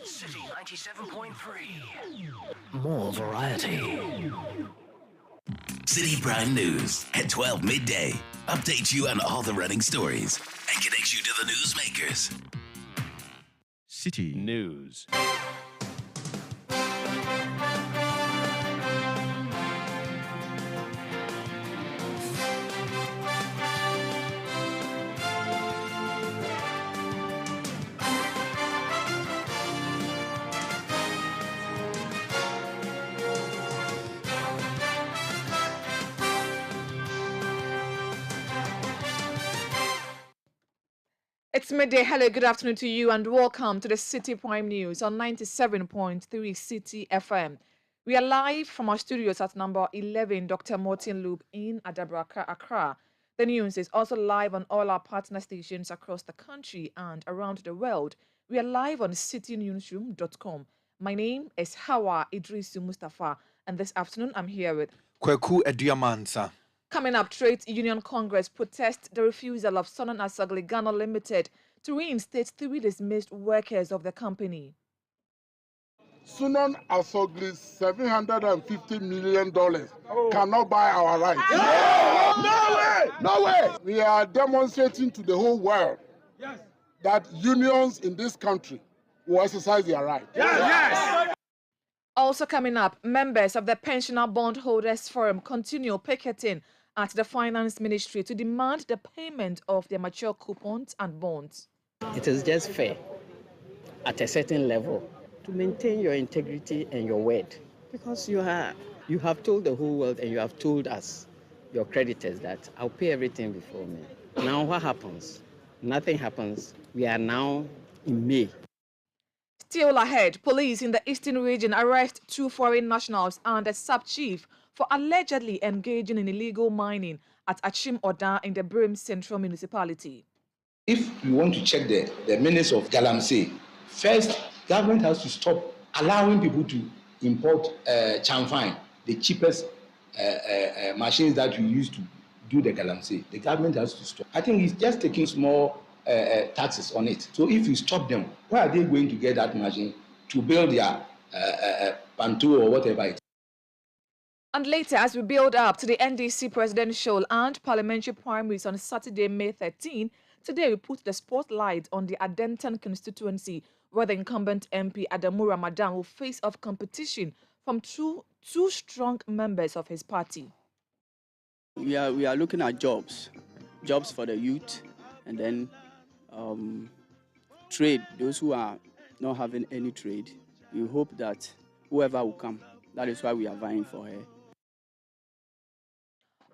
Citi 97.3. More variety. Citi Prime News at 12 midday. Updates you on all the running stories and connects you to the newsmakers. Citi News. It's midday. Hello, good afternoon to you, and welcome to the Citi Prime News on 97.3 Citi FM. We are live from our studios at number 11 Dr. Martin Loop in Adabraka, Accra. The news is also live on all our partner stations across the country and around the world. We are live on citinewsroom.com. My name is Hawah Iddrisu Mustapha, and this afternoon I'm here with Kwaku, Aduamah, Ansah. Coming up, Trade Union Congress protests the refusal of Ansah Ghana Limited to reinstate 3 dismissed workers of the company. Sunan Asogli $750 million cannot buy our rights. No way! No way! We are demonstrating to the whole world that unions in this country will exercise their right. Yes. Also coming up, members of the Pensioner Bondholders Forum continue picketing at the Finance Ministry to demand the payment of their mature coupons and bonds. It is just fair at a certain level to maintain your integrity and your word, because you have told the whole world and you have told us, your creditors, that I'll pay everything before me. Now what happens? Nothing happens. We are now in May. Still ahead, police in the Eastern region arrest 2 foreign nationals and a sub-chief for allegedly engaging in illegal mining at Achim Oda in the Brim Central Municipality. If you want to check the minutes of Galamsey, first, government has to stop allowing people to import chamfine, the cheapest machines that we use to do the Galamsey. The government has to stop. I think it's just taking small taxes on it. So if you stop them, where are they going to get that machine to build their pantu or whatever it is? And later, as we build up to the NDC presidential and parliamentary primaries on Saturday, May 13, today we put the spotlight on the Adenton constituency, where the incumbent MP Adamu Ramadan will face off competition from two strong members of his party. We are looking at jobs for the youth, and then trade, those who are not having any trade. We hope that whoever will come, that is why we are vying for her.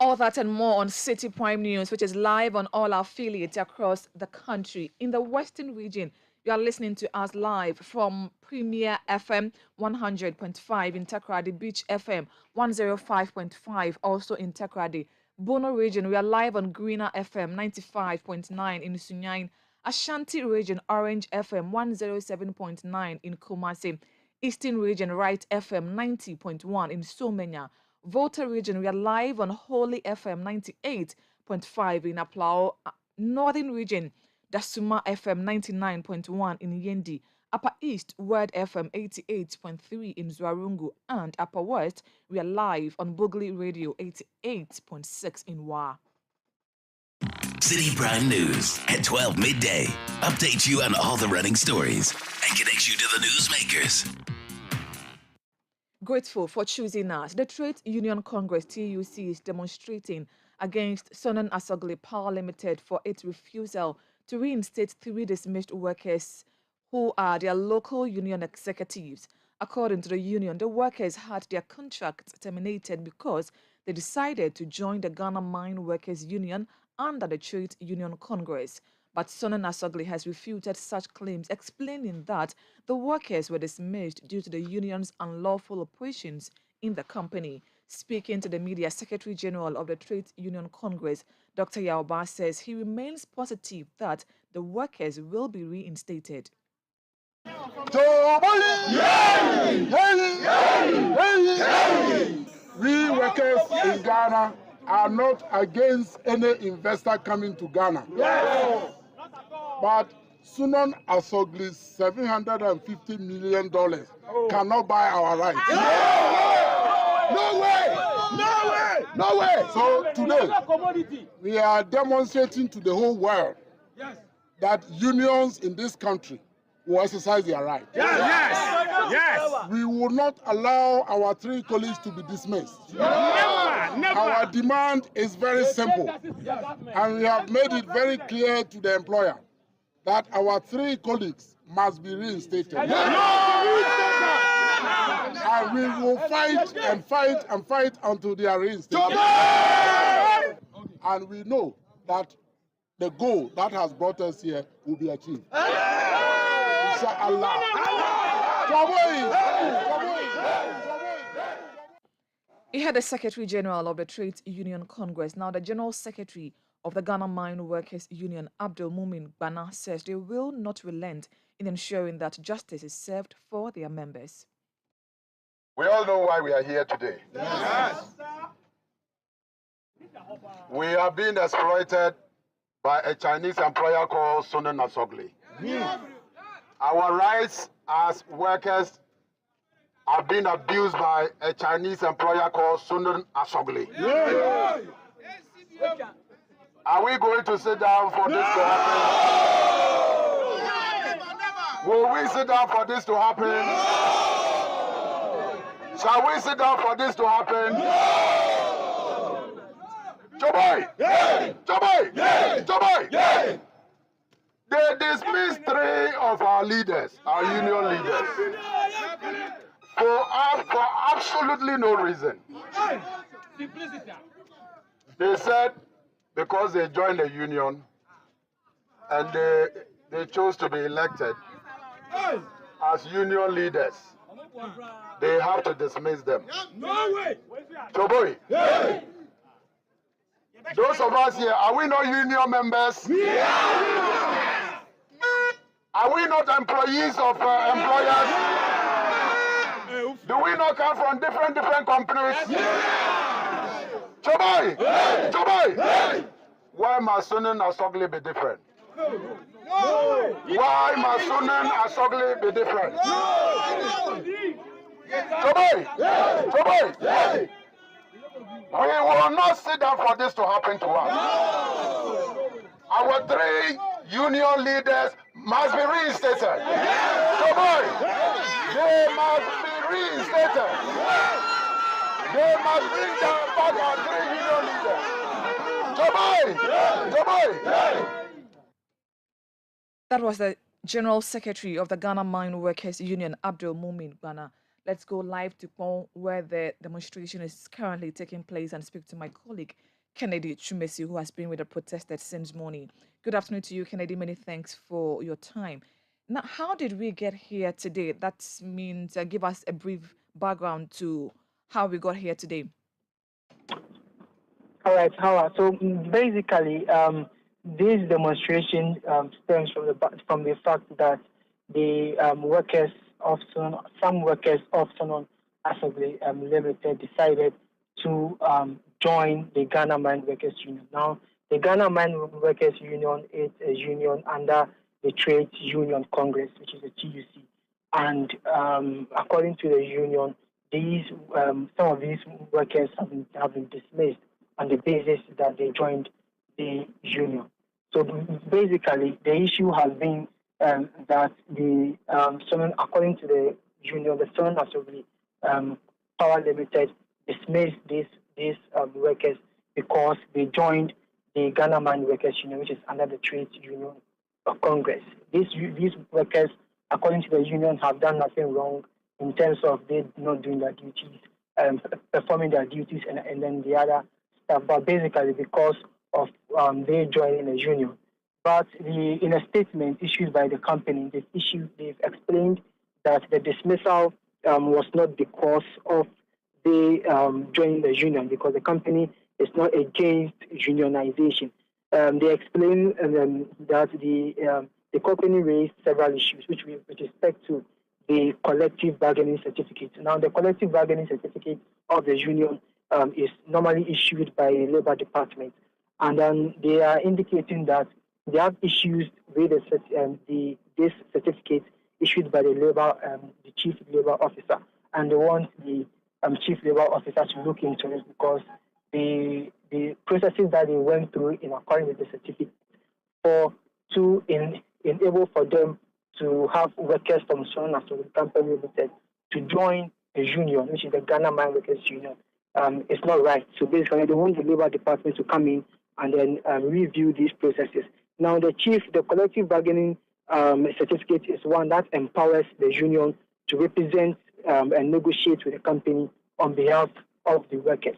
All that and more on Citi Prime News, which is live on all our affiliates across the country. In the Western region, you are listening to us live from Premier FM 100.5 in Takoradi, Beach FM 105.5, also in Takoradi. Bono region, we are live on Greener FM 95.9 in Sunyain. Ashanti region, Orange FM 107.9 in Kumasi. Eastern region, Right FM 90.1 in Somenya. Volta region, we are live on Holy FM 98.5 in Aplao. Northern region, Dasuma FM 99.1 in Yendi. Upper East, Word FM 88.3 in Zwarungu. And Upper West, we are live on Bugli Radio 88.6 in Wa. Citi Prime News at 12 midday. Updates you on all the running stories and connects you to the newsmakers. Grateful for choosing us. The Trade Union Congress TUC is demonstrating against Sonan Asogli Power Limited for its refusal to reinstate 3 dismissed workers who are their local union executives. According to the union, the workers had their contracts terminated because they decided to join the Ghana Mine Workers Union under the Trade Union Congress. But Sonan Asogli has refuted such claims, explaining that the workers were dismissed due to the union's unlawful operations in the company. Speaking to the media, Secretary General of the Trade Union Congress, Dr. Hawah, says he remains positive that the workers will be reinstated. We workers in Ghana are not against any investor coming to Ghana. But Sunan Asogli's $750 million cannot buy our rights. No way! No way! No way! So today, we are demonstrating to the whole world that unions in this country will exercise their right. Yes! We will not allow our 3 colleagues to be dismissed. Never! Our demand is very simple, and we have made it very clear to the employer that our 3 colleagues must be reinstated. And we will fight and fight and fight until they are reinstated. And we know that the goal that has brought us here will be achieved. Inshallah. He had the Secretary General of the Trades Union Congress. Now, the General Secretary of the Ghana Mine Workers Union, Aduamah Bana, says they will not relent in ensuring that justice is served for their members. We all know why we are here today. Yes! We are being exploited by a Chinese employer called Sunan Asogli. Our rights as workers have been abused by a Chinese employer called Sunan Asogli. Are we going to sit down for this to happen? Will we sit down for this to happen? Shall we sit down for this to happen? Choboy! Choboy! Choboy! They dismissed 3 of our leaders, our union leaders, for absolutely no reason. They said because they joined the union and they chose to be elected as union leaders, they have to dismiss them. Choboy! Those of us here, are we not union members? Are we not employees of employers? Do we not come from different companies? Choboy! Choboy! Why must Sunan Asogli be different? Why must Sunan Asogli be different? Choboy! Choboy! We will not sit down for this to happen to us. Our 3 union leaders must be reinstated. Choboy! They must be reinstated. They must bring down back our 3 union leaders. Choboy! Choboy! That was the General Secretary of the Ghana Mine Workers Union, Aduamah Bana. Let's go live to Pong, where the demonstration is currently taking place, and speak to my colleague, Kennedy Chumesi, who has been with the protesters since morning. Good afternoon to you, Kennedy. Many thanks for your time. Now, how did we get here today? That means give us a brief background to how we got here today. All right, Hawah. So basically, this demonstration stems from the fact that the workers of some workers of Sunan Asogli Limited decided to join the Ghana Mine Workers Union. Now, the Ghana Mine Workers Union is a union under the Trades Union Congress, which is the TUC. And according to the union, these some of these workers have been dismissed on the basis that they joined the union. So basically, the issue has been that the according to the union, the Sunan Asogli Power Limited dismissed these workers because they joined the Ghana Mine Workers Union, which is under the Trades Union of Congress. These workers, according to the union, have done nothing wrong in terms of they not doing their duties, performing their duties, and then the other stuff. But basically, because of they joining the union. But in a statement issued by the company, they've explained that the dismissal was not because of they joining the union, because the company is not against unionization. They explained that the company raised several issues, with respect to the collective bargaining certificate. Now, the collective bargaining certificate of the union is normally issued by a labor department, and then they are indicating that they have issues with this certificate issued by the chief labor officer, and they want the chief labor officer to look into it because the processes that they went through in accordance with the certificate to enable for them to have workers from Son as the company limited to join a union, which is the Ghana Mine Workers Union. It's not right. So basically, they want the Labor Department to come in and then review these processes. Now, the collective bargaining certificate is one that empowers the union to represent and negotiate with the company on behalf of the workers.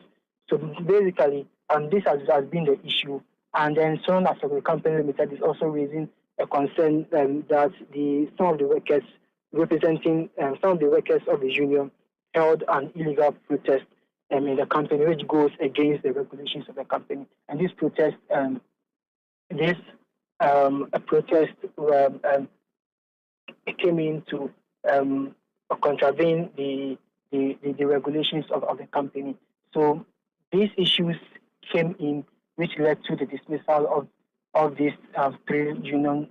So basically, this has been the issue. And then Son as the company limited is also raising a concern that some of the workers of the union held an illegal protest in the company, which goes against the regulations of the company. And this protest, came in to contravene the regulations of the company. So these issues came in, which led to the dismissal of these three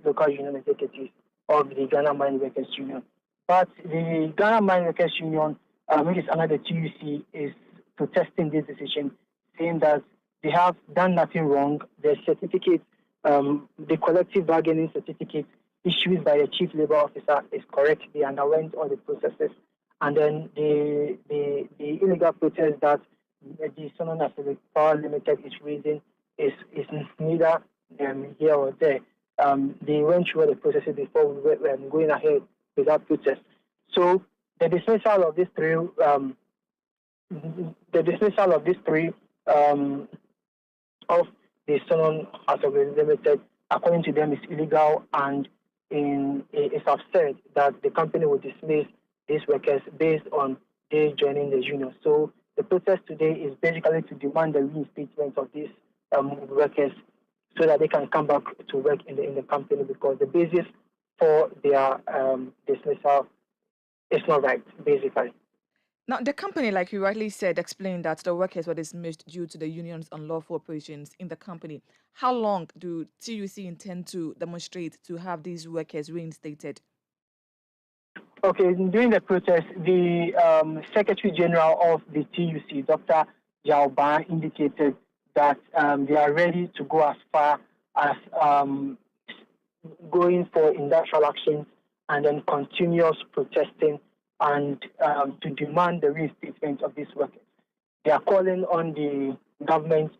local union executives of the Ghana Mine Workers Union. But the Ghana Mine Workers Union, which is under the TUC, is protesting this decision, saying that they have done nothing wrong. The certificate, the collective bargaining certificate issued by the chief labor officer is correct. They underwent all the processes. And then the illegal protest that the Son Power Limited is raising is neither here or there. They went through the processes before going ahead with that protest. So the dismissal of these three, of the Son Limited, according to them, is illegal, and it's absurd that the company would dismiss these workers based on they joining the union. So the protest today is basically to demand the reinstatement of these workers so that they can come back to work in the company, because the basis for their dismissal is not right, basically. Now, the company, like you rightly said, explained that the workers were dismissed due to the union's unlawful operations in the company. How long do TUC intend to demonstrate to have these workers reinstated? Okay, during the protest, the Secretary General of the TUC, Dr. Aduamah, indicated that they are ready to go as far as going for industrial actions and then continuous protesting and to demand the reinstatement of these workers. They are calling on the government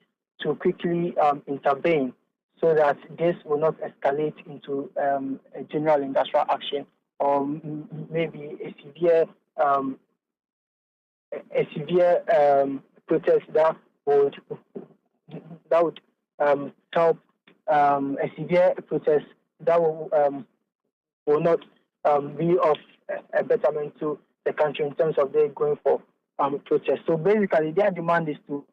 to quickly intervene so that this will not escalate into a general industrial action or maybe a severe protest that would help a severe protest that will not be of a betterment to the country in terms of they going for protest. So basically, their demand is to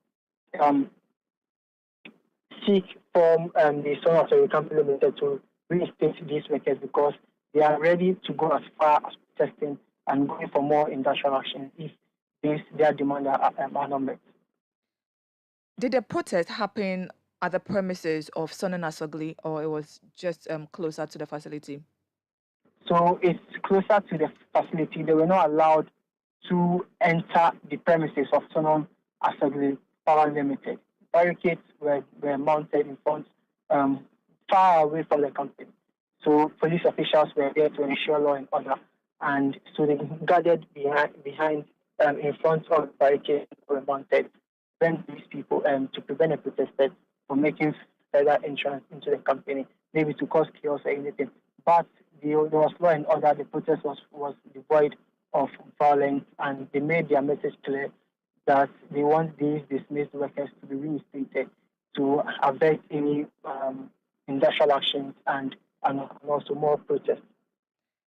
seek from the Son of the Company Limited to reinstate these workers, because they are ready to go as far as protesting and going for more industrial action if their demands are not met. Did the protest happen at the premises of Son Asogli, or it was just closer to the facility? So it's closer to the facility. They were not allowed to enter the premises of Son Asogli Power Limited. Barricades were mounted in front, far away from the company. So police officials were there to ensure law and order, and so they gathered behind in front of the barricades were mounted to prevent these people to prevent the protesters from making further entrance into the company, maybe to cause chaos or anything. But there was law and order. The protest was devoid of violence, and they made their message clear that they want these dismissed workers to be reinstated to avert any industrial actions and also more protests.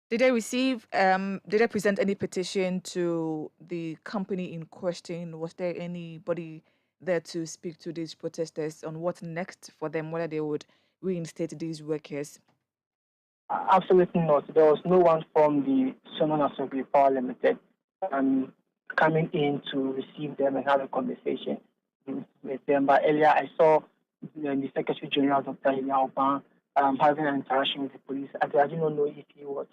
Did they present any petition to the company in question? Was there anybody there to speak to these protesters on what's next for them, whether they would reinstate these workers? Absolutely not. There was no one from the Son Asogli Power Limited coming in to receive them and have a conversation with them. But earlier I saw the Secretary General, Dr. Aduamah, having an interaction with the police. I do not know if he was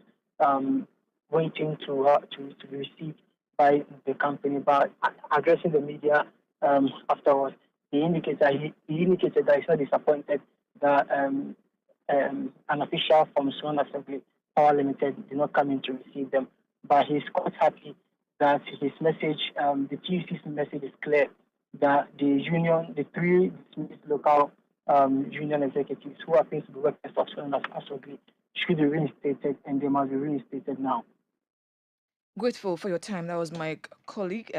waiting to be received by the company, but addressing the media afterwards, he indicated that he's not disappointed that an official from Sunan Assembly Power Limited did not come in to receive them, but he's quite happy that his message, the TUC's message is clear, that the three dismissed local union executives who are faced with workers of Sunan Assembly should be reinstated, and they must be reinstated now. Grateful for your time. That was my colleague,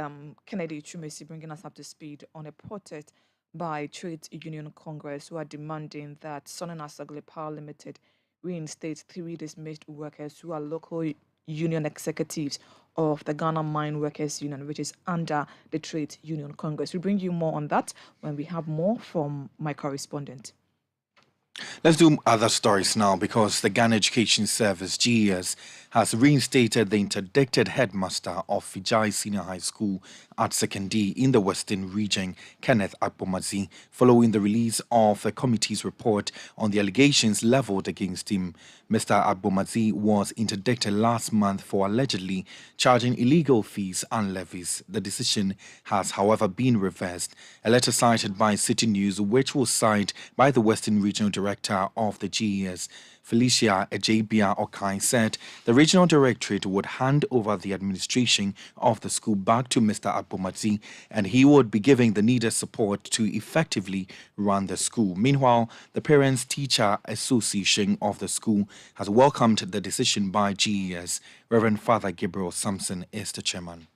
Kennedy Chumesi, bringing us up to speed on a protest by Trade Union Congress who are demanding that Sunan Assembly Power Limited reinstate three dismissed workers who are local union executives of the Ghana Mine Workers Union, which is under the Trade Union Congress. We'll bring you more on that when we have more from my correspondent. Let's do other stories now, because the Ghana Education Service, GES, has reinstated the interdicted headmaster of Vijay Senior High School at Sekindi in the Western Region, Kenneth Akpomadzi, following the release of a committee's report on the allegations leveled against him. Mr. Akpomadzi was interdicted last month for allegedly charging illegal fees and levies. The decision has, however, been reversed. A letter cited by Citi News, which was signed by the Western Regional Director of the GES, Felicia Ejebia Okai, said the regional directorate would hand over the administration of the school back to Mr. Akpomadzi, and he would be giving the needed support to effectively run the school. Meanwhile, the Parents-Teacher Association of the school has welcomed the decision by GES. Reverend Father Gabriel Samson is the chairman.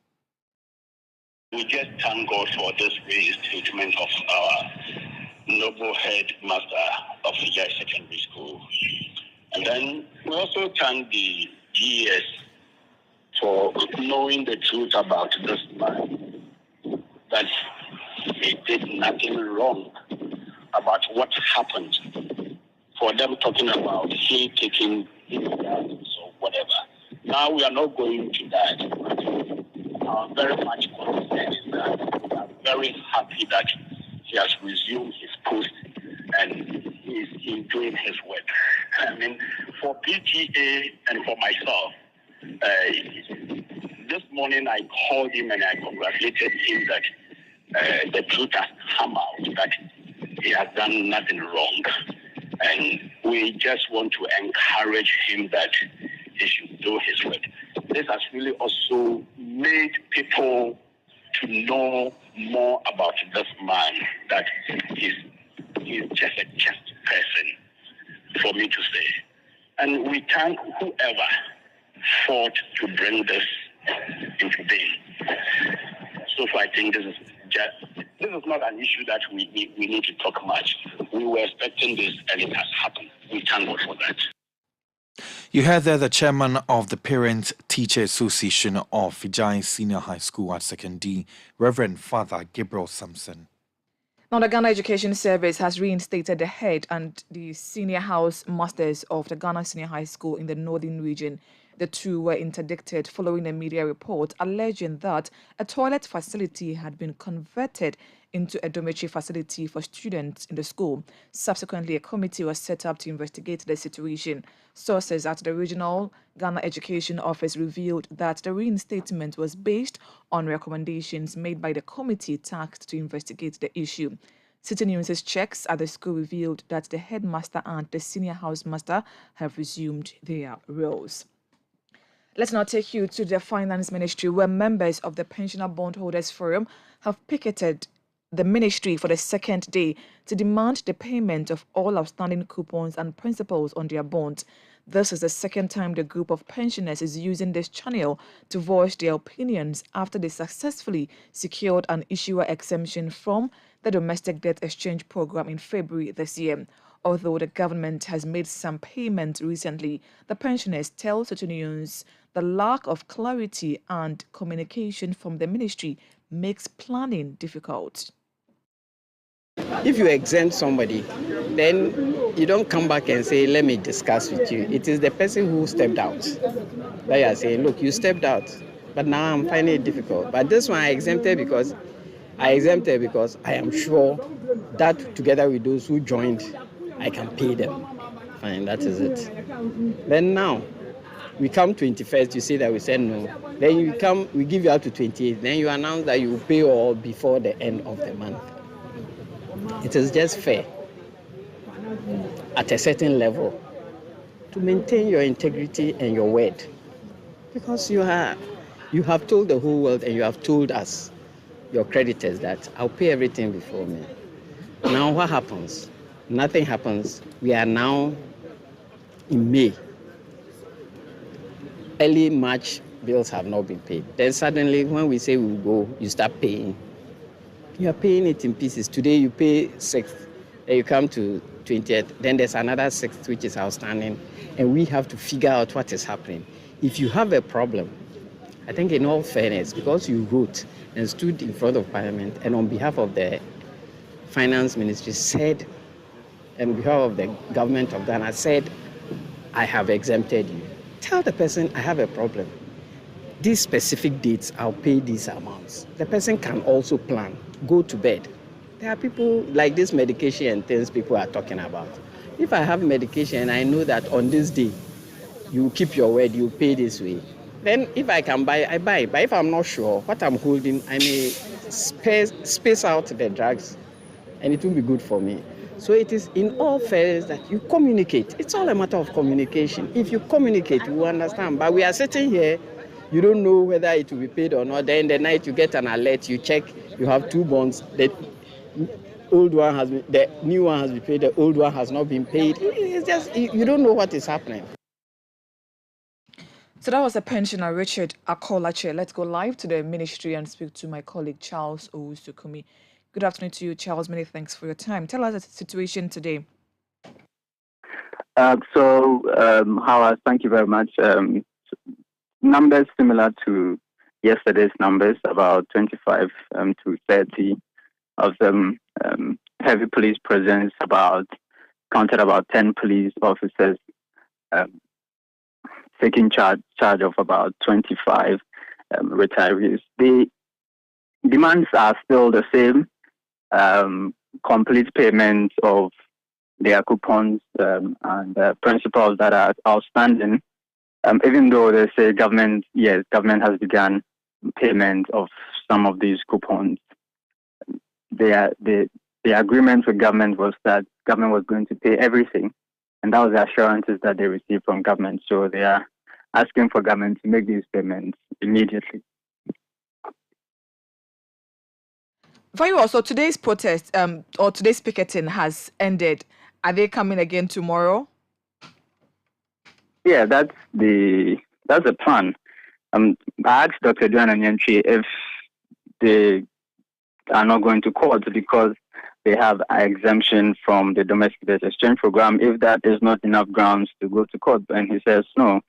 We just thank God for this reinstatement of our noble headmaster of Vijay Secondary School. And then we also thank the GES for knowing the truth about this man, that he did nothing wrong about what happened, for them talking about he taking drugs or whatever. Now we are not going to that. Our very much concern is that we are very happy that he has resumed his post and he's doing his work. I mean, for PTA and for myself, this morning I called him and I congratulated him that the truth has come out, that he has done nothing wrong. And we just want to encourage him that he should do his work. This has really also made people to know more about this man, that he's just a just person, for me to say. And we thank whoever fought to bring this into being. So far, I think this is not an issue that we need to talk much. We were expecting this, and it has happened. We thank God for that. You heard there the chairman of the Parent-Teacher Association of Vijay Senior High School at Sekindi, Reverend Father Gabriel Samson. Now, the Ghana Education Service has reinstated the head and the senior house masters of the Ghana Senior High School in the Northern Region. The two were interdicted following a media report alleging that a toilet facility had been converted into a dormitory facility for students in the school. Subsequently, a committee was set up to investigate the situation. Sources at the Regional Ghana Education Office revealed that the reinstatement was based on recommendations made by the committee tasked to investigate the issue. Citi News' checks at the school revealed that the headmaster and the senior housemaster have resumed their roles. Let's now take you to the Finance Ministry, where members of the Pensioner Bondholders Forum have picketed the ministry for the second day to demand the payment of all outstanding coupons and principals on their bonds. This is the second time the group of pensioners is using this channel to voice their opinions after they successfully secured an issuer exemption from the Domestic Debt Exchange Program in February this year. Although the government has made some payments recently, the pensioners tell Citi News the lack of clarity and communication from the ministry makes planning difficult. If you exempt somebody, then you don't come back and say, let me discuss with you. It is the person who stepped out that you are saying, look, you stepped out, but now I'm finding it difficult. But this one I exempted because I am sure that together with those who joined, I can pay them fine, that is it. Then now, we come 21st, you say that we said no. Then we give you up to 28th. Then you announce that you pay all before the end of the month. It is just fair at a certain level to maintain your integrity and your word. Because you have told the whole world and you have told us, your creditors, that I'll pay everything before me. Now what happens? Nothing happens. We are now in May. Early March, bills have not been paid. Then suddenly, when we say we'll go, you start paying. You are paying it in pieces. Today you pay 6th, then you come to 20th, then there's another 6th which is outstanding, and we have to figure out what is happening. If you have a problem, I think in all fairness, because you wrote and stood in front of Parliament and on behalf of the Finance Ministry said, and on behalf of the government of Ghana said, I have exempted you. Tell the person, I have a problem. These specific dates, I'll pay these amounts. The person can also plan, go to bed. There are people like this medication and things people are talking about. If I have medication and I know that on this day, you keep your word, you pay this way, then if I can buy, I buy. But if I'm not sure what I'm holding, I may space out the drugs and it will be good for me. So it is in all fairness that you communicate. It's all a matter of communication. If you communicate, we understand. But we are sitting here, you don't know whether it will be paid or not. Then in the night you get an alert, you check, you have 2 bonds. The new one has been paid, the old one has not been paid. It's just, you don't know what is happening. So that was the pensioner Richard Akolache. Let's go live to the ministry and speak to my colleague Charles Owusu-Kumi. Good afternoon to you, Charles. Many thanks for your time. Tell us the situation today. Hawah, thank you very much. Numbers similar to yesterday's numbers, about 25 to 30 of them. Heavy police presence, counted about 10 police officers, taking charge of about 25 retirees. The demands are still the same. Complete payment of their coupons and principals that are outstanding. Even though they say government has begun payment of some of these coupons. The agreement with government was that government was going to pay everything, and that was the assurances that they received from government. So they are asking for government to make these payments immediately. Very well. So today's protest or today's picketing has ended. Are they coming again tomorrow? Yeah, that's the plan. I asked Dr. Joanna Nyantri if they are not going to court because they have an exemption from the domestic based exchange program. If that is not enough grounds to go to court, and he says no,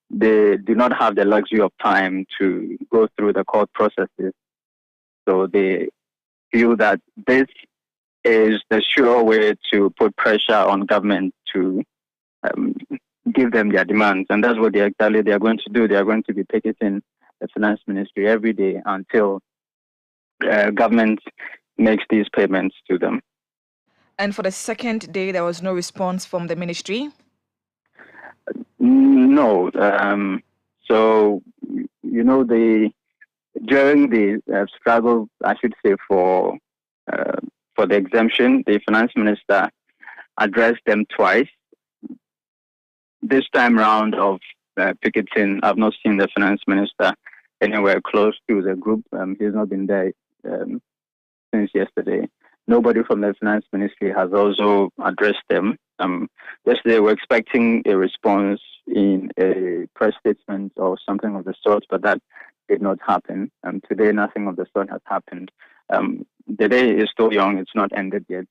they do not have the luxury of time to go through the court processes. So they feel that this is the sure way to put pressure on government to give them their demands. And that's what they are going to do. They are going to be picketing the finance ministry every day until government makes these payments to them. And for the second day, there was no response from the ministry? No. So, during the struggle, I should say, for the exemption, the finance minister addressed them twice. This time round of picketing, I've not seen the finance minister anywhere close to the group. He's not been there since yesterday. Nobody from the finance ministry has also addressed them. Yesterday, we're expecting a response in a press statement or something of the sort, but that did not happen. Today, nothing of the sort has happened. The day is still young. It's not ended yet.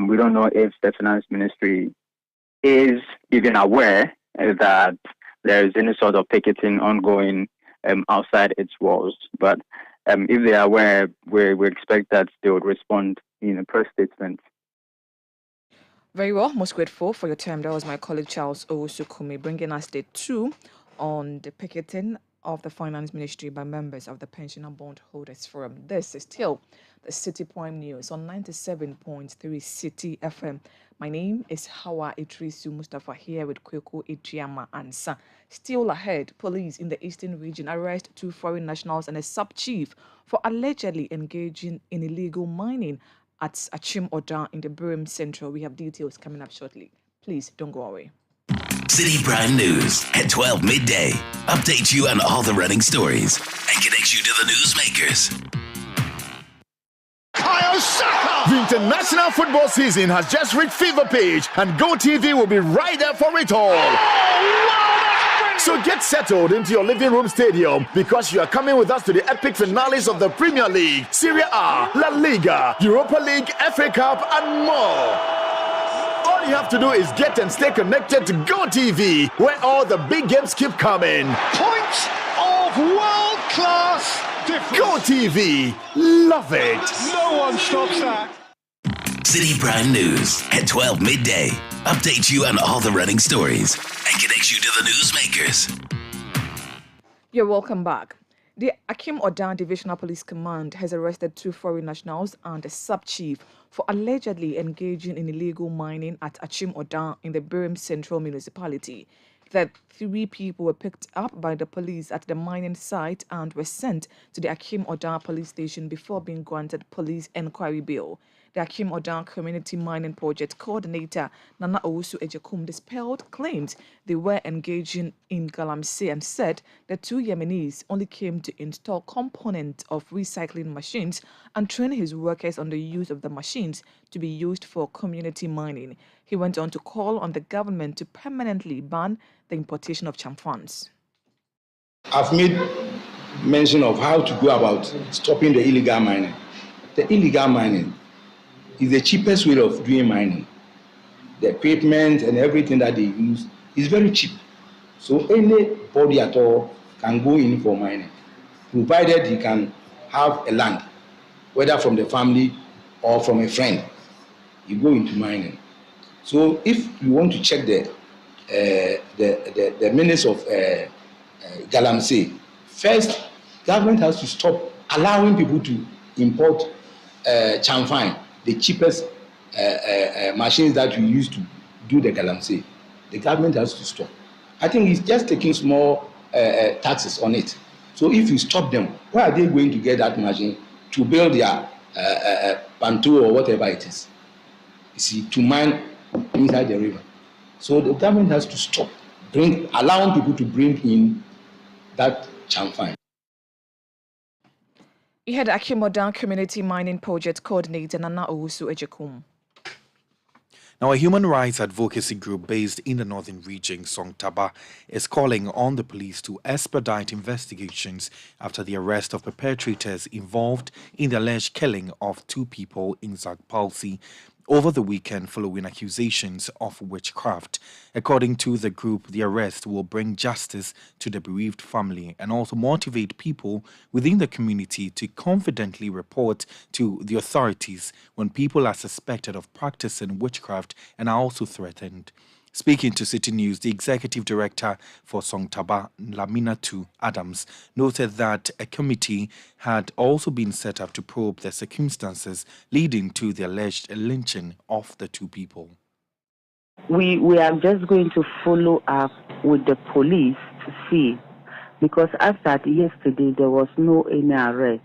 We don't know if the finance ministry is even aware that there is any sort of picketing ongoing outside its walls. But if they are aware, we expect that they would respond in a press statement. Very well. Most grateful for your time. That was my colleague Charles Owusu-Kumi bringing us day 2 on the picketing of the Finance Ministry by members of the Pensioner Bondholders Forum. This is still the Citi Prime News on 97.3 Citi FM. My name is Hawah, Iddrisu, Mustapha here with Kwaku, Aduamah, Ansah. Still ahead, police in the Eastern region arrest 2 foreign nationals and a sub-chief for allegedly engaging in illegal mining at Achim Oda in the Birim Central. We have details coming up shortly. Please don't go away. Citi Prime News at 12 midday. Update you on all the running stories and connect you to the newsmakers. The international football season has just reached fever pitch, and GoTV will be right there for it all. So get settled into your living room stadium, because you are coming with us to the epic finales of the Premier League, Serie A, La Liga, Europa League, FA Cup, and more. All you have to do is get and stay connected to GoTV, where all the big games keep coming. Points of world-class difference. GoTV, love it. No one stops that. Citi Prime News at 12 midday. Update you on all the running stories and connect you to the newsmakers. You're welcome back. The Achim Oda Divisional Police Command has arrested 2 foreign nationals and a sub-chief for allegedly engaging in illegal mining at Achim Oda in the Birim Central Municipality. The 3 people were picked up by the police at the mining site and were sent to the Achim Oda police station before being granted police enquiry bail. The Achim Oda Community Mining Project coordinator Nana Owusu Ejekum dispelled claims they were engaging in galamsey and said the 2 Yemenis only came to install components of recycling machines and train his workers on the use of the machines to be used for community mining. He went on to call on the government to permanently ban the importation of chamfans. I've made mention of how to go about stopping the illegal mining. The illegal mining is the cheapest way of doing mining. The equipment and everything that they use is very cheap. So anybody at all can go in for mining, provided he can have a land, whether from the family or from a friend. You go into mining. So if you want to check the minutes of galamsey, first, government has to stop allowing people to import chamfine, the cheapest machines that we use to do the galamsey. The government has to stop. I think it's just taking small taxes on it. So if you stop them, where are they going to get that machine to build their panto or whatever it is? You see, to mine inside the river. So the government has to stop allowing people to bring in that chamfine. He had Achim Oda Community Mining Project coordinator Nana Owusu Ejekum. Now, a human rights advocacy group based in the northern region, Songtaba, is calling on the police to expedite investigations after the arrest of perpetrators involved in the alleged killing of 2 people in Zagpalsi over the weekend following accusations of witchcraft. According to the group, the arrest will bring justice to the bereaved family and also motivate people within the community to confidently report to the authorities when people are suspected of practicing witchcraft and are also threatened. Speaking to Citi News, the executive director for Songtaba, Laminatu Adams, noted that a committee had also been set up to probe the circumstances leading to the alleged lynching of the 2 people. We are just going to follow up with the police to see, because as at yesterday there was no any arrest,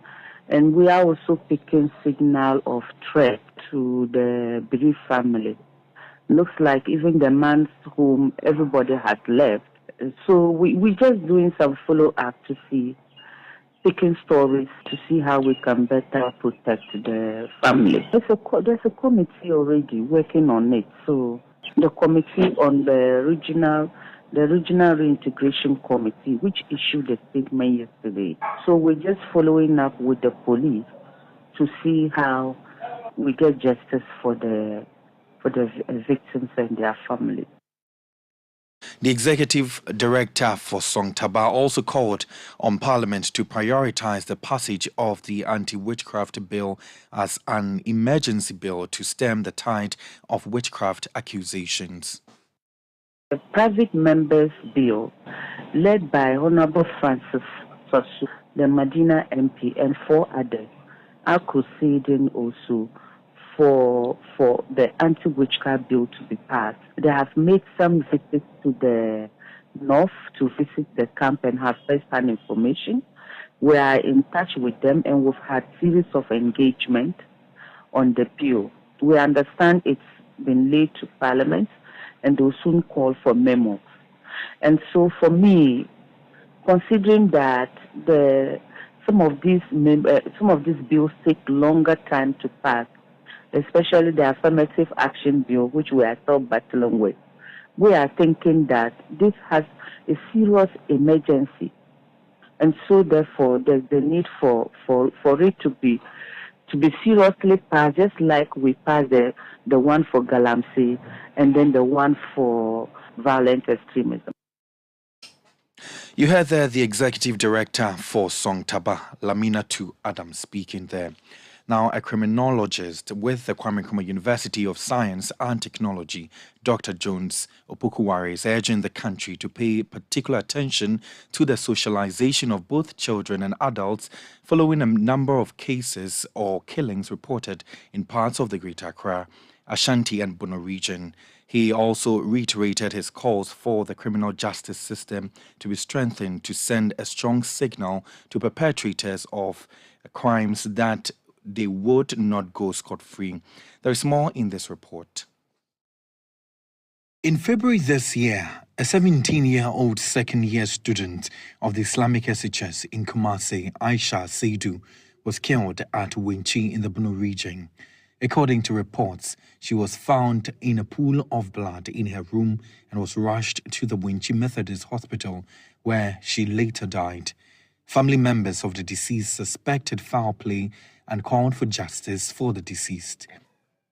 and we are also picking signal of threat to the bereaved family. Looks like even the man whom everybody has left. So we're just doing some follow-up to see, picking stories to see how we can better protect the family. There's a committee already working on it. So the committee on the regional reintegration committee, which issued a statement yesterday. So we're just following up with the police to see how we get justice for the victims and their families. The executive director for Songtaba also called on Parliament to prioritize the passage of the anti-witchcraft bill as an emergency bill to stem the tide of witchcraft accusations. A private members' bill led by Honorable Francis Sosu, the Medina MP, and 4 others are crusading also for the anti-witchcraft bill to be passed. They have made some visits to the north to visit the camp and have first-hand information. We are in touch with them and we've had series of engagement on the bill. We understand it's been laid to Parliament and they'll soon call for memos. And so for me, considering that some of these bills take longer time to pass, especially the affirmative action bill, which we are still battling with, we are thinking that this has a serious emergency. And so therefore there's the need for it to be seriously passed, just like we passed the one for Galamsey and then the one for violent extremism. You heard there the executive director for Songtaba, Laminatu Adam, speaking there. Now, a criminologist with the Kwame Nkrumah University of Science and Technology, Dr. Jones Opokuware, is urging the country to pay particular attention to the socialization of both children and adults following a number of cases or killings reported in parts of the Greater Accra, Ashanti and Bono region. He also reiterated his calls for the criminal justice system to be strengthened to send a strong signal to perpetrators of crimes that they would not go scot-free. There is more in this report. In February this year, a 17-year-old second-year student of the Islamic SHS in Kumasi, Aisha Seidu, was killed at Winchi in the Bono region. According to reports, she was found in a pool of blood in her room and was rushed to the Winchi Methodist Hospital, where she later died. Family members of the deceased suspected foul play and called for justice for the deceased.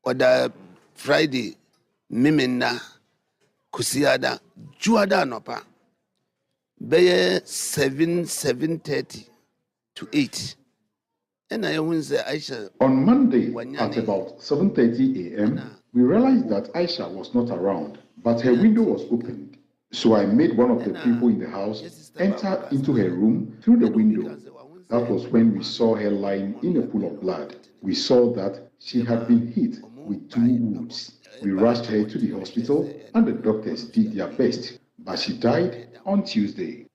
Oda Friday, Mimina, Kusiada, Juada Nopa, Beye 7:30 to 8. And I won't say Aisha. On Monday at about 7:30 a.m., we realized that Aisha was not around, but her window was opened. So I made one of the people in the house enter into her room through the window. That was when we saw her lying in a pool of blood. We saw that she had been hit with 2 wounds. We rushed her to the hospital and the doctors did their best, but she died on Tuesday.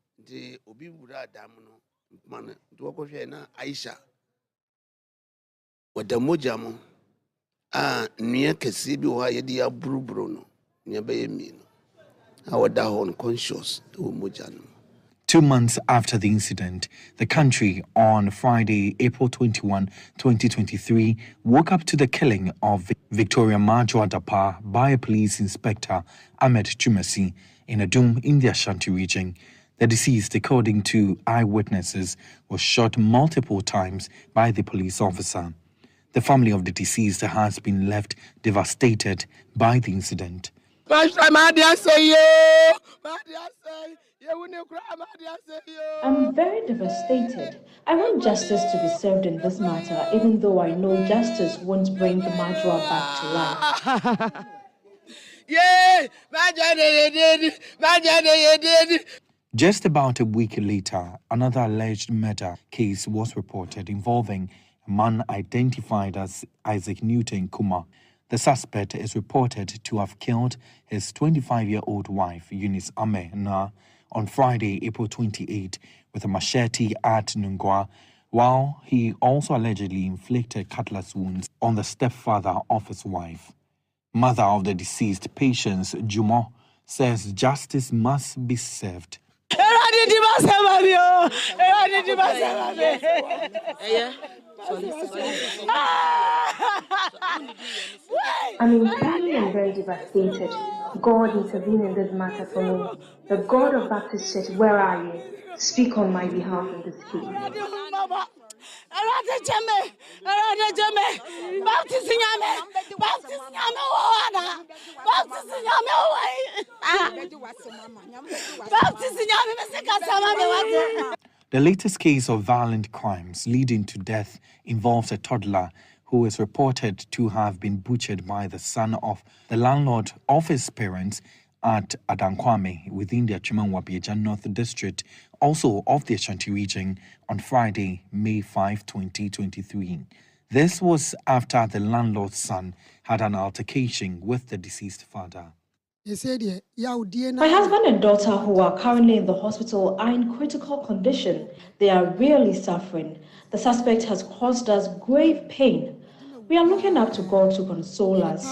Unconscious. 2 months after the incident, the country on Friday, April 21, 2023, woke up to the killing of Victoria Majwa Dapa by a police inspector, Ahmed Chumasi, in Adum in the Ashanti region. The deceased, according to eyewitnesses, was shot multiple times by the police officer. The family of the deceased has been left devastated by the incident. I'm very devastated. I want justice to be served in this matter, even though I know justice won't bring Majwa back to life. Just about a week later, another alleged murder case was reported involving a man identified as Isaac Newton Kuma. The suspect is reported to have killed his 25-year-old wife, Eunice Ame Na, on Friday, April 28, with a machete at Nungwa, while he also allegedly inflicted cutlass wounds on the stepfather of his wife. Mother of the deceased, Patience Jumo, says justice must be served. I'm in pain and very devastated. God intervene in this matter for me. The God of Baptist Church, where are you? Speak on my behalf in this case. The latest case of violent crimes leading to death involves a toddler who is reported to have been butchered by the son of the landlord of his parents at Adankwame within the Achimanwabieja North District, also of the Ashanti region, on Friday, May 5, 2023. This was after the landlord's son had an altercation with the deceased father. My husband and daughter, who are currently in the hospital, are in critical condition. They are really suffering. The suspect has caused us grave pain. We are looking up to God to console us.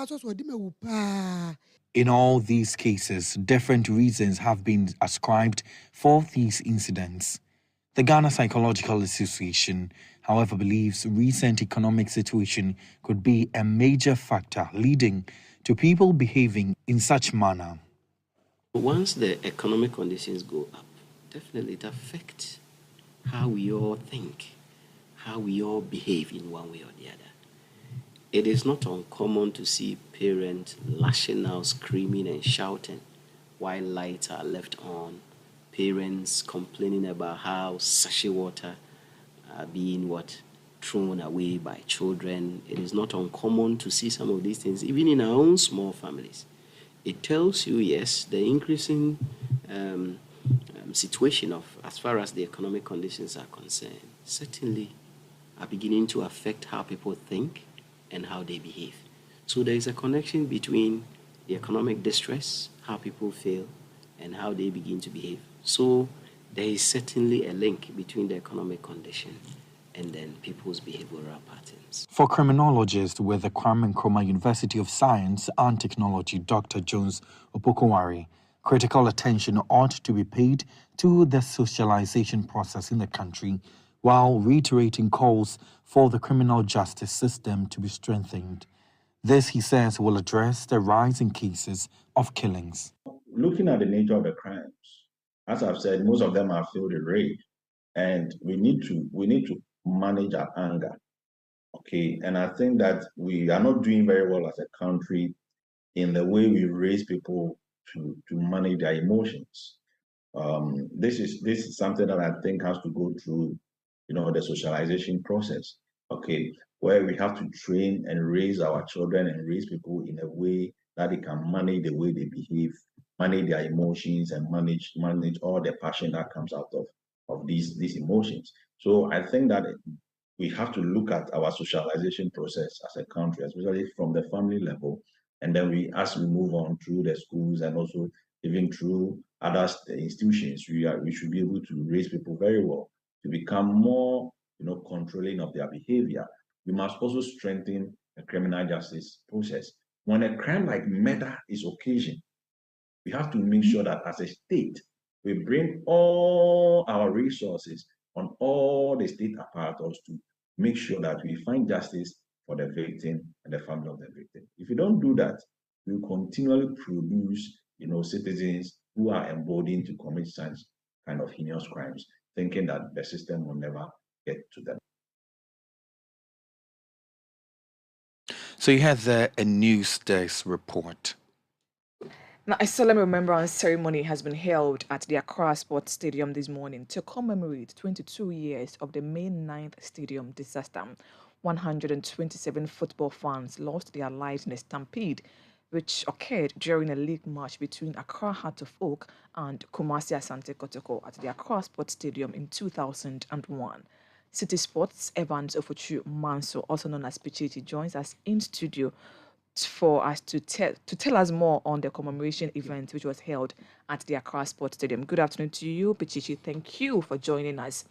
In all these cases, different reasons have been ascribed for these incidents. The Ghana Psychological Association, however, believes recent economic situation could be a major factor leading to people behaving in such manner. Once the economic conditions go up, definitely it affects how we all think, how we all behave in one way or the other. It is not uncommon to see parents lashing out, screaming and shouting while lights are left on, parents complaining about how sachet water are being thrown away by children. It is not uncommon to see some of these things, even in our own small families. It tells you, yes, the increasing situation of, as far as the economic conditions are concerned, certainly are beginning to affect how people think and how they behave. So there is a connection between the economic distress, how people feel, and how they begin to behave. So there is certainly a link between the economic condition and then people's behavioral patterns. For criminologist with the Kwame Nkrumah University of Science and Technology, Dr. Jones Opokowari, critical attention ought to be paid to the socialization process in the country, while reiterating calls for the criminal justice system to be strengthened. This, he says, will address the rising cases of killings. Looking at the nature of the crimes, as I've said, most of them are filled with rage, and we need to manage our anger. Okay, and I think that we are not doing very well as a country in the way we raise people to manage their emotions. This is something that I think has to go through, the socialization process. Okay, where we have to train and raise our children and raise people in a way that they can manage the way they behave, manage their emotions, and manage all the passion that comes out of these emotions. So I think that we have to look at our socialization process as a country, especially from the family level, and then as we move on through the schools and also even through other institutions, we should be able to raise people very well to become more, controlling of their behavior. We must also strengthen the criminal justice process. When a crime like murder is occasioned, we have to make sure that as a state, we bring all our resources on all the state apparatus to make sure that we find justice for the victim and the family of the victim. If we don't do that, we will continually produce, citizens who are emboldened to commit such kind of heinous crimes, thinking that the system will never get to them. So you had there a news desk report. Now, a solemn remembrance ceremony has been held at the Accra Sports Stadium this morning to commemorate 22 years of the May 9th stadium disaster. 127 football fans lost their lives in a stampede, which occurred during a league match between Accra Heart of Oak and Kumasi Asante Kotoko at the Accra Sports Stadium in 2001. City Sports Evans Ofochu Manso, also known as Pichichi, joins us in studio for us to tell us more on the commemoration event which was held at the Accra Sports Stadium. Good afternoon to you, Pichichi. Thank you for joining us.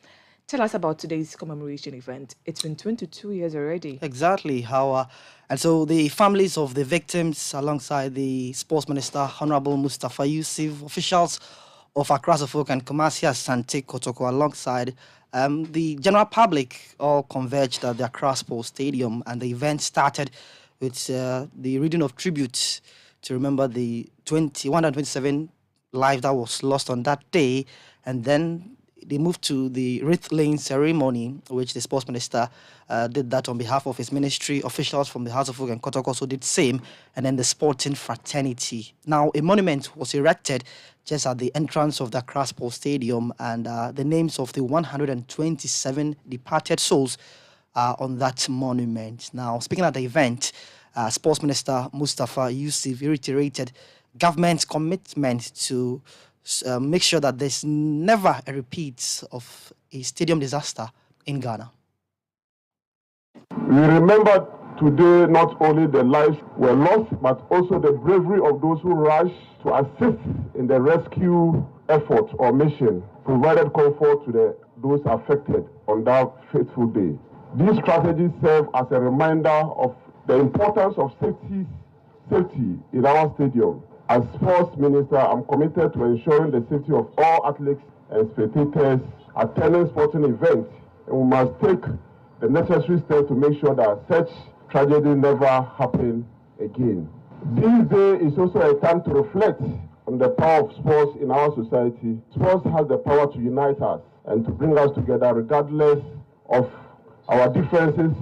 Tell us about today's commemoration event. It's been 22 years already. Exactly, Hawah. And so the families of the victims, alongside the Sports Minister, Honorable Mustapha Yusuf, officials of Accra Folk and Kumasi Asante Kotoko, alongside the general public, all converged at the Accra Sports Stadium, and the event started with the reading of tributes to remember the 127 lives that was lost on that day. And then they moved to the wreath laying ceremony, which the sports minister did that on behalf of his ministry. Officials from the House of Folk and Kotok also did same, and then the sporting fraternity. Now, a monument was erected just at the entrance of the Accra Sports Stadium, and the names of the 127 departed souls on that monument. Now, speaking at the event, Sports Minister Mustapha Yusuf reiterated government's commitment to make sure that there's never a repeat of a stadium disaster in Ghana. We remember today not only the lives were lost, but also the bravery of those who rushed to assist in the rescue effort or mission, provided comfort to those affected on that fateful day. These strategies serve as a reminder of the importance of safety in our stadium. As sports minister, I'm committed to ensuring the safety of all athletes and spectators attending sporting events, and we must take the necessary steps to make sure that such tragedy never happen again. This day is also a time to reflect on the power of sports in our society. Sports has the power to unite us and to bring us together regardless of our differences.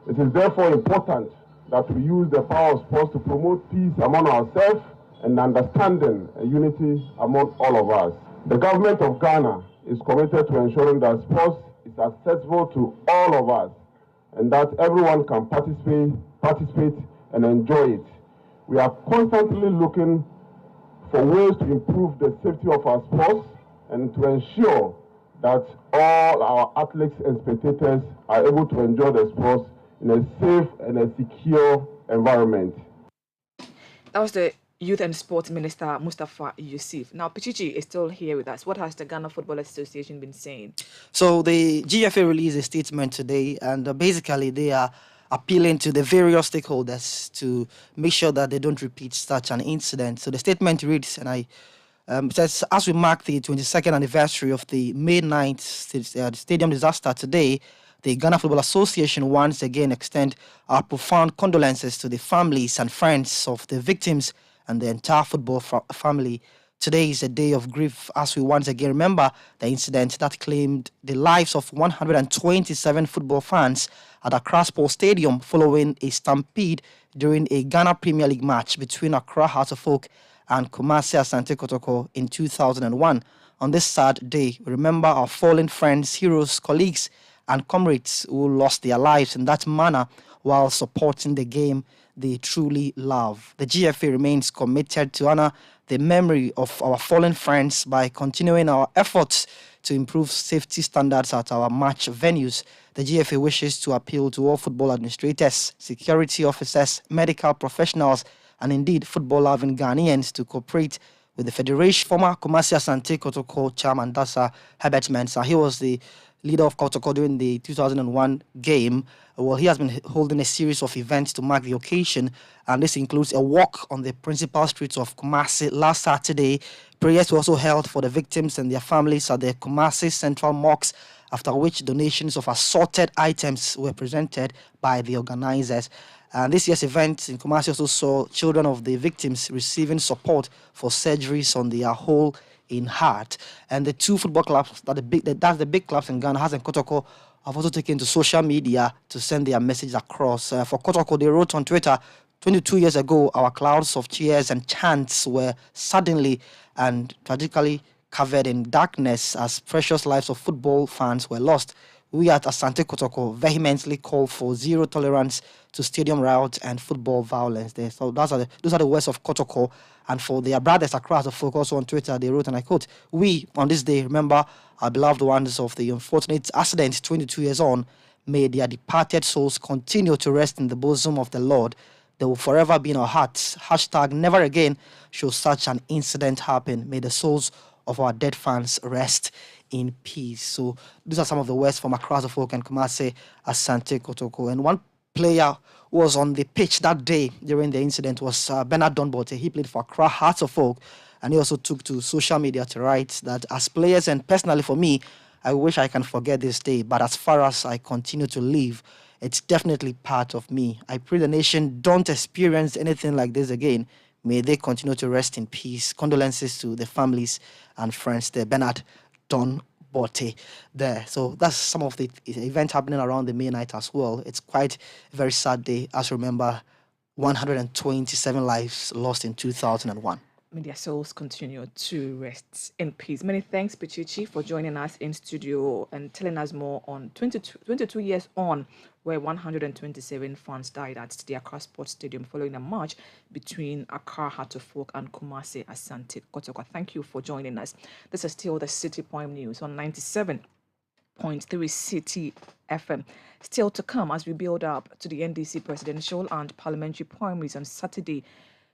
It is therefore important that we use the power of sports to promote peace among ourselves and understanding and unity among all of us. The government of Ghana is committed to ensuring that sports is accessible to all of us and that everyone can participate and enjoy it. We are constantly looking for ways to improve the safety of our sports and to ensure that all our athletes and spectators are able to enjoy the sports in a safe and a secure environment. That was the Youth and Sports Minister, Mustapha Yusuf. Now, Pichichi is still here with us. What has the Ghana Football Association been saying? So the GFA released a statement today, and basically they are appealing to the various stakeholders to make sure that they don't repeat such an incident. So the statement reads, and says, as we mark the 22nd anniversary of the May 9th stadium disaster today, the Ghana Football Association once again extend our profound condolences to the families and friends of the victims and the entire football family. Today is a day of grief as we once again remember the incident that claimed the lives of 127 football fans at Accra Sports Stadium following a stampede during a Ghana Premier League match between Accra Hearts of Oak and Kumasi Asante Kotoko in 2001. On this sad day, we remember our fallen friends, heroes, colleagues, and comrades who lost their lives in that manner while supporting the game they truly love. The GFA remains committed to honor the memory of our fallen friends by continuing our efforts to improve safety standards at our match venues. The GFA wishes to appeal to all football administrators, security officers, medical professionals, and indeed football-loving Ghanaians to cooperate with the Federation. Former Kumasi Asante Kotoko chairman, Dasa Herbert Mensah, he was the leader of Kotoko during the 2001 game. Well, he has been holding a series of events to mark the occasion, and this includes a walk on the principal streets of Kumasi last Saturday. Prayers were also held for the victims and their families at the Kumasi Central Mosque, after which donations of assorted items were presented by the organizers. And this year's event in Kumasi also saw children of the victims receiving support for surgeries on their whole in heart. And the two football clubs, that's the big clubs in Ghana, Has and Kotoko, have also taken to social media to send their message across. For Kotoko, they wrote on Twitter, 22 years ago, our clouds of cheers and chants were suddenly and tragically covered in darkness as precious lives of football fans were lost. We at Asante Kotoko vehemently call for zero tolerance to stadium riots and football violence there. So those are the words of Kotoko. And for their brothers across the folk, also on Twitter, they wrote, and I quote, "We, on this day, remember our beloved ones of the unfortunate accident 22 years on. May their departed souls continue to rest in the bosom of the Lord. They will forever be in our hearts. Hashtag never again should such an incident happen. May the souls of our dead fans rest in peace." So these are some of the words from across the folk and Kumasi Asante Kotoko. And one player who was on the pitch that day during the incident was Bernard Donbote. He played for Accra Hearts of Oak, and he also took to social media to write that as players and personally for me, I wish I can forget this day, but as far as I continue to live, it's definitely part of me. I pray the nation don't experience anything like this again. May they continue to rest in peace. Condolences to the families and friends there. Bernard Donbote there. So that's some of the events happening around the May night as well. It's quite a very sad day, as remember 127 lives lost in 2001. may their souls continue to rest in peace. Many thanks, Pichichi, for joining us in studio and telling us more on 22 years on, where 127 fans died at the Accra Sports Stadium following a match between Accra Heart of Oak and Kumasi Asante Kotoko. Thank you for joining us. This is still the Citi Prime News on 97.3 Citi FM. Still to come as we build up to the NDC presidential and parliamentary primaries on Saturday.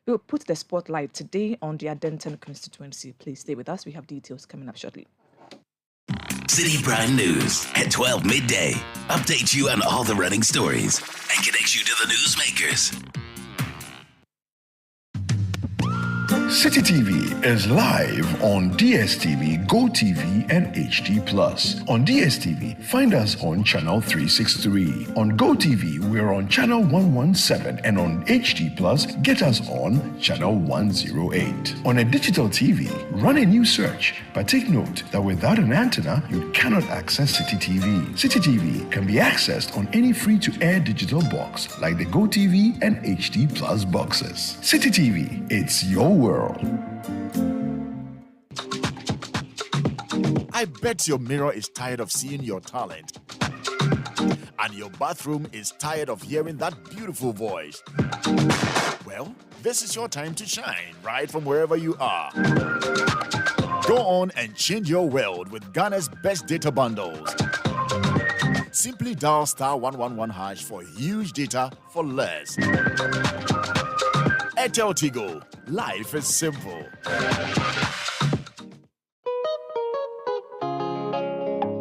We'll put the spotlight today on the Adenton constituency. Please stay with us. We have details coming up shortly. Citi Prime News at 12 midday. Update you on all the running stories and connects you to the newsmakers. Citi TV is live on DSTV, GoTV, and HD+. On DSTV, find us on channel 363. On GoTV, we're on channel 117, and on HD+, get us on channel 108. On a digital TV, run a new search, but take note that without an antenna, you cannot access Citi TV. Citi TV can be accessed on any free-to-air digital box like the GoTV and HD+ boxes. Citi TV, it's your world. I bet your mirror is tired of seeing your talent. And your bathroom is tired of hearing that beautiful voice. Well, this is your time to shine, right from wherever you are. Go on and change your world with Ghana's best data bundles. Simply dial *111# for huge data for less. Airtel Tigo. Life is simple.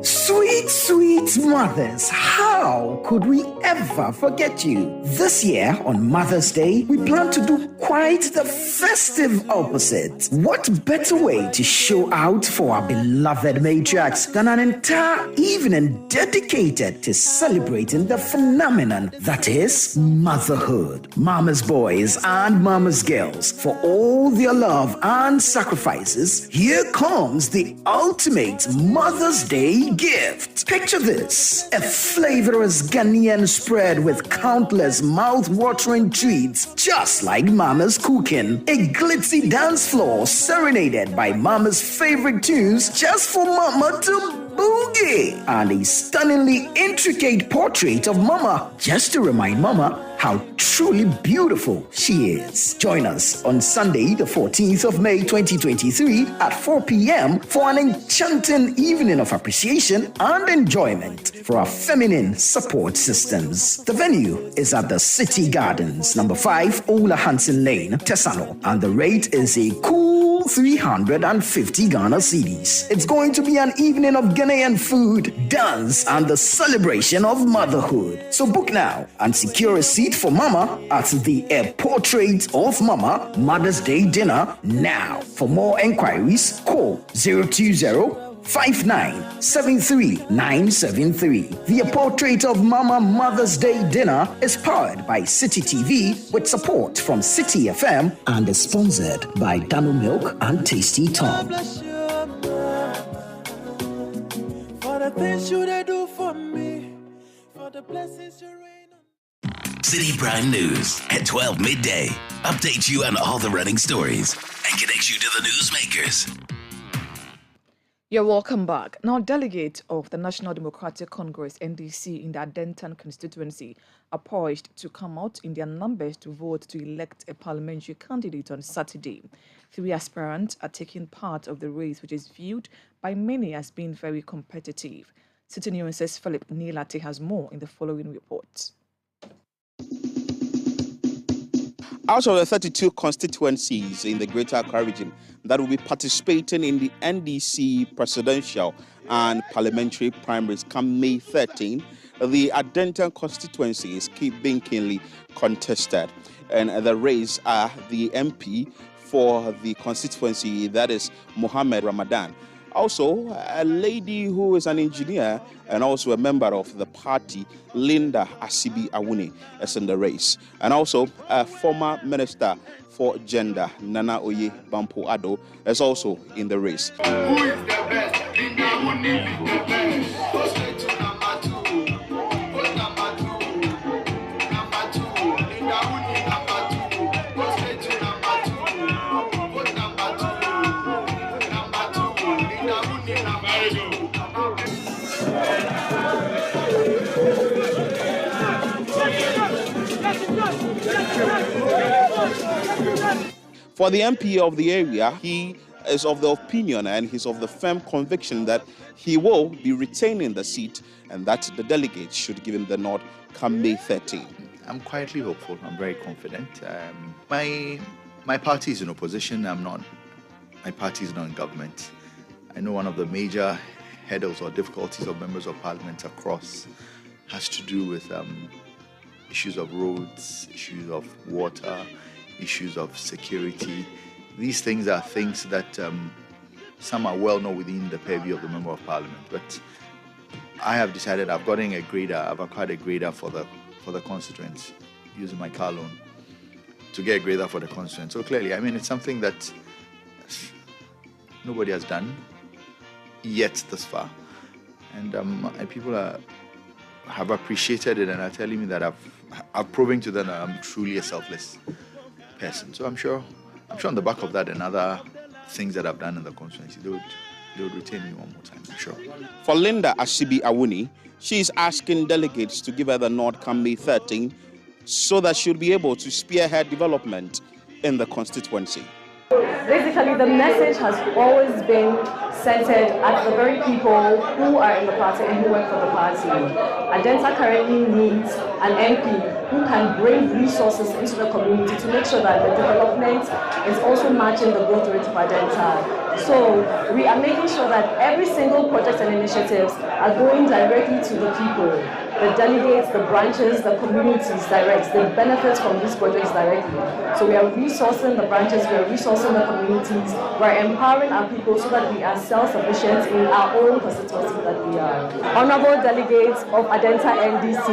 Sweet, sweet mothers, how could we ever forget you? This year, on Mother's Day, we plan to do quite the festive opposite. What better way to show out for our beloved matriarchs than an entire evening dedicated to celebrating the phenomenon that is motherhood. Mama's boys and mama's girls, for all their love and sacrifices, here comes the ultimate Mother's Day gift. Picture this: a flavorous Ghanaian spread with countless mouth-watering treats, just like Mama's cooking. A glitzy dance floor serenaded by Mama's favorite tunes, just for Mama to boogie. And a stunningly intricate portrait of Mama, just to remind Mama how truly beautiful she is. Join us on Sunday, the 14th of May 2023 at 4 p.m. for an enchanting evening of appreciation and enjoyment for our feminine support systems. The venue is at the City Gardens, number 5, Ola Hansen Lane, Tesano, and the rate is a cool 350 Ghana cedis. It's going to be an evening of Ghanaian food, dance, and the celebration of motherhood. So book now and secure a seat for Mama at the A Portrait of Mama Mother's Day dinner now. For more enquiries, call 020-5973-973. The Portrait of Mama Mother's Day dinner is powered by Citi TV with support from Citi FM and is sponsored by Dano Milk and Tasty Tom. For the things you do for me, for the blessings you rain. Citi Prime News at 12 midday. Update you on all the running stories and connects you to the newsmakers. You're welcome back. Now, delegates of the National Democratic Congress, NDC, in the Adenton constituency are poised to come out in their numbers to vote to elect a parliamentary candidate on Saturday. 3 aspirants are taking part of the race, which is viewed by many as being very competitive. Citi News' Philip Nilate has more in the following report. Out of the 32 constituencies in the Greater Accra region that will be participating in the NDC presidential and parliamentary primaries come May 13, the Adenton constituency is being keenly contested. And the race are the MP for the constituency, that is Mohammed Ramadan. Also, a lady who is an engineer and also a member of the party, Linda Asibi Awuni, is in the race. And also, a former minister for gender, Nana Oye Bampo Ado, is also in the race. Who is the best? Linda Awuni is the best. Go straight to number 2. Post number 2. Number 2. Linda Awuni number 2. Go straight to number 2. Post number 2. For the MP of the area, he is of the opinion and he's of the firm conviction that he will be retaining the seat and that the delegates should give him the nod come May 13. I'm quietly hopeful. I'm very confident. My party is in opposition. My party is not in government. I know one of the major hurdles or difficulties of members of parliament across has to do with issues of roads, issues of water, issues of security. These things are things that some are well known within the purview of the member of parliament. But I have decided I've acquired a grader for the constituents using my car loan to get a grader for the constituent. So clearly, I mean, it's something that nobody has done yet thus far. And people have appreciated it and are telling me that I've proven to them that I'm truly a selfless person. So I'm sure on the back of that and other things that I've done in the constituency, they would retain me one more time, I'm sure. For Linda Asibi Awuni, she is asking delegates to give her the nod come May 13 so that she'll be able to spearhead development in the constituency. Basically, the message has always been centered at the very people who are in the party and who work for the party. Adenta currently needs an MP who can bring resources into the community to make sure that the development is also matching the growth rate of Adenta. So we are making sure that every single project and initiatives are going directly to the people. The delegates, the branches, the communities direct. They benefit from these projects directly. So we are resourcing the branches, we are resourcing the communities, we are empowering our people so that we are self-sufficient in our own constituency that we are. Honorable delegates of Adenta NDC,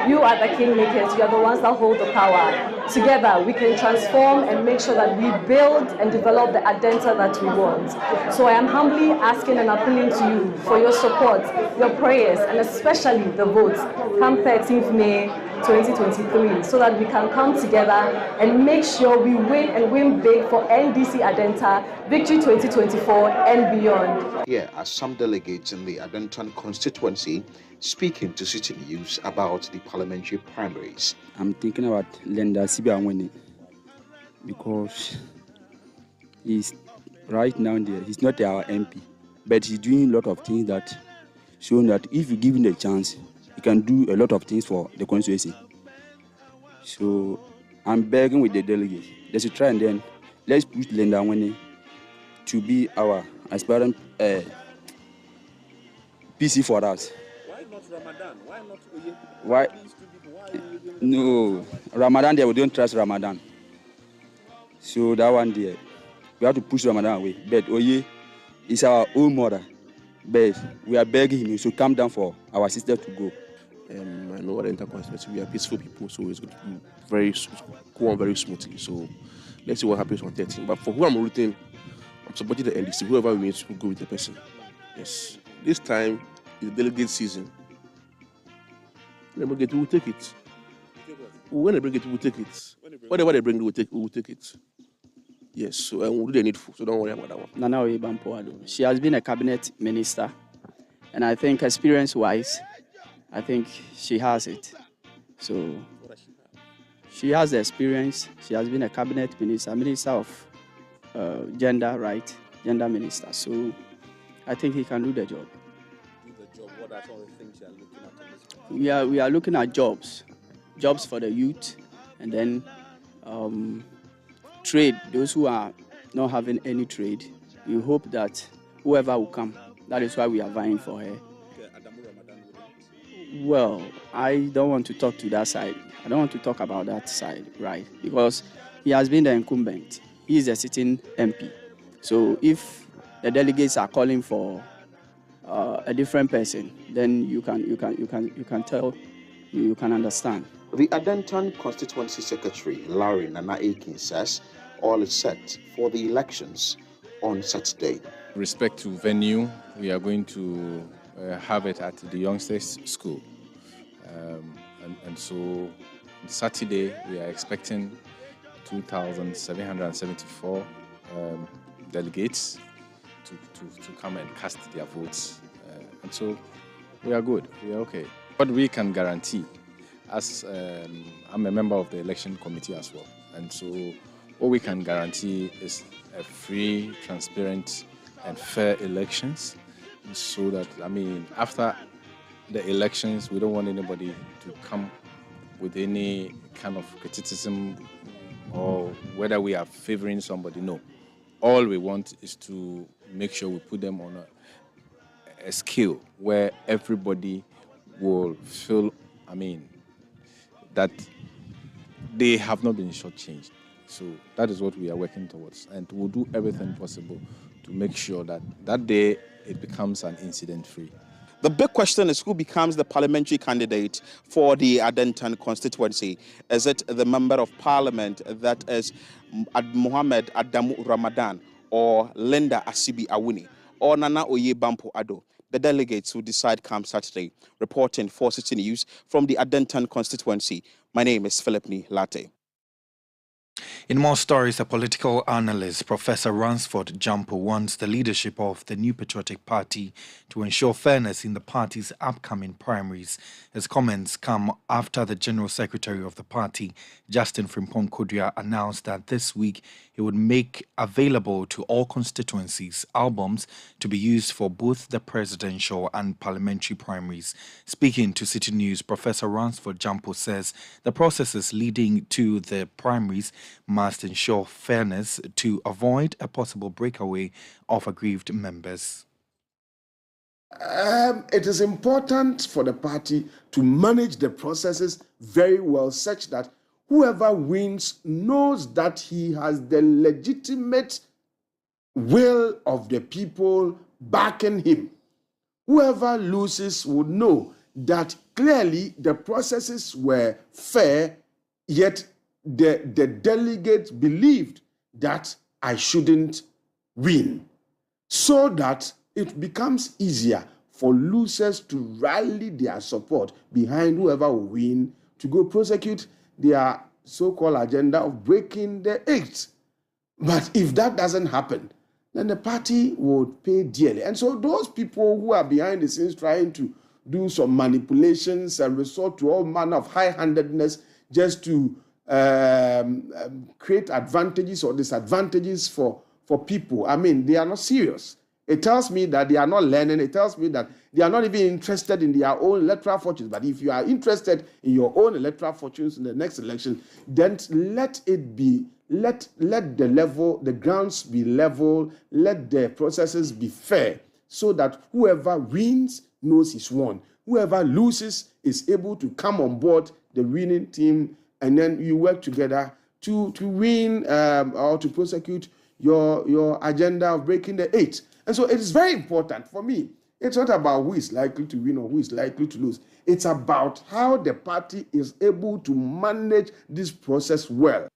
you are the kingmakers, you are the ones that hold the power. Together, we can transform and make sure that we build and develop the Adenta that we want. So I am humbly asking and appealing to you for your support, your prayers, and especially the votes come 13th May 2023 so that we can come together and make sure we win and win big for NDC Adenta, Victory 2024 and beyond. Here are some delegates in the Adentan constituency speaking to Citi News about the parliamentary primaries. I'm thinking about Linda Asibi because he's right now there. He's not our MP, but he's doing a lot of things that show that if you give him a chance, he can do a lot of things for the constituency. So I'm begging with the delegates. Let's try and then let's push Linda to be our aspirant PC for us. Why not Ramadan? Why not Oye? Why? No, Ramadan there, we don't trust Ramadan. So that one there, we have to push Ramadan away. But Oye is our own mother. But we are begging him to come down for our sister to go. I know what Adenta constituency, we are peaceful people, so it's going to go on very smoothly. So let's see what happens on 13. But for who I'm rooting, I'm supporting the NDC. Whoever we meet, we'll go with the person. Yes. This time is the delegate season. When they bring it, we'll take it. When they bring it, we'll take it. Whatever they bring, we'll take it. Yes, so we'll do the needful, so don't worry about that one. Nana Oyebampoado. She has been a cabinet minister, and I think experience-wise, I think she has it. So she has the experience. She has been a cabinet minister, minister of gender minister. So I think he can do the job. Do the job. What are some of the things you are looking at? We are looking at jobs for the youth, and then trade. Those who are not having any trade, we hope that whoever will come. That is why we are vying for her. Well, I don't want to talk to that side. I don't want to talk about that side, right? Because he has been the incumbent. He is a sitting MP. So if the delegates are calling for a different person, then you can tell, you can understand. The Adentan Constituency Secretary, Larry Nana Aiken, says all is set for the elections on Saturday. With respect to venue, we are going to have it at the youngsters' school. And so on Saturday, we are expecting 2,774 delegates to come and cast their votes. And so we are good, we are okay. What we can guarantee, as I'm a member of the election committee as well, and so What we can guarantee is a free, transparent, and fair elections, so that, after the elections, we don't want anybody to come with any kind of criticism or whether we are favoring somebody. No. All we want is to make sure we put them on a scale where everybody will feel, that they have not been shortchanged. So that is what we are working towards. And we'll do everything possible to make sure that that day it becomes an incident-free. The big question is who becomes the parliamentary candidate for the Adentan constituency. Is it the member of parliament that is Mohammed Adamu Ramadan, or Linda Asibi Awuni, or Nana Oye Bampo Ado? The delegates will decide come Saturday. Reporting for Citi News from the Adentan constituency, my name is Philip Ni Latte. In more stories, a political analyst, Professor Ransford Jampo, wants the leadership of the New Patriotic Party to ensure fairness in the party's upcoming primaries. His comments come after the General Secretary of the party, Justin Frimpong Kodria, announced that this week he would make available to all constituencies albums to be used for both the presidential and parliamentary primaries. Speaking to Citi News, Professor Ransford Jampo says the processes leading to the primaries must ensure fairness to avoid a possible breakaway of aggrieved members. It is important for the party to manage the processes very well, such that whoever wins knows that he has the legitimate will of the people backing him. Whoever loses would know that clearly the processes were fair, yet the delegates believed that I shouldn't win, so that it becomes easier for losers to rally their support behind whoever will win to go prosecute their so-called agenda of breaking the eight. But if that doesn't happen, then the party would pay dearly. And so those people who are behind the scenes trying to do some manipulations and resort to all manner of high-handedness just to create advantages or disadvantages for people, they are not serious. It tells me that they are not learning. It tells me that they are not even interested in their own electoral fortunes. But if you are interested in your own electoral fortunes in the next election, then let the grounds be level, let the processes be fair, so that whoever wins knows he's won. Whoever loses is able to come on board the winning team, and then you work together to win or to prosecute your agenda of breaking the eight. And so it is very important for me. It's not about who is likely to win or who is likely to lose. It's about how the party is able to manage this process well.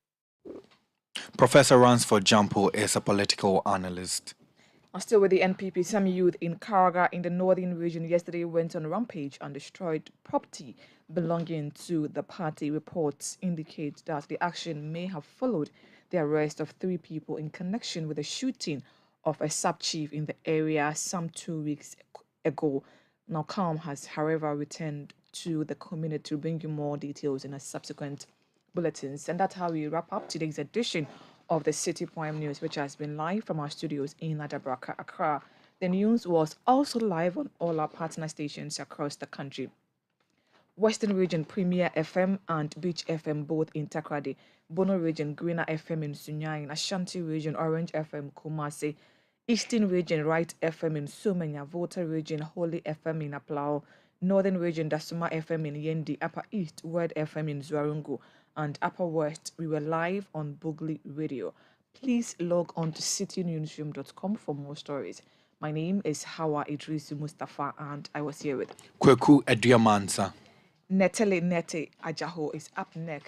Professor Ransford Jampo is a political analyst. Still with the NPP, some youth in Karaga in the northern region yesterday went on a rampage and destroyed property belonging to the party. Reports indicate that the action may have followed the arrest of 3 people in connection with the shooting of a sub-chief in the area some 2 weeks ago. Now, calm has, however, returned to the community to bring you more details in a subsequent bulletins. And that's how we wrap up today's edition of the Citi Prime News, which has been live from our studios in Adabraka, Accra. The news was also live on all our partner stations across the country. Western Region Premier FM and Beach FM both in Takrady, Bono Region Greener FM in Sunyain, Ashanti Region Orange FM Kumasi, Eastern Region Right FM in Sumenya, Volta Region Holy FM in Aplao, Northern Region Dasuma FM in Yendi, Upper East Word FM in Zwarungu, and Upper West. We were live on Bugli Radio. Please log on to citynewsroom.com for more stories. My name is Hawah Iddrisu Mustapha, and I was here with Kwaku Aduamah. Netele Nete Ajaho is up next.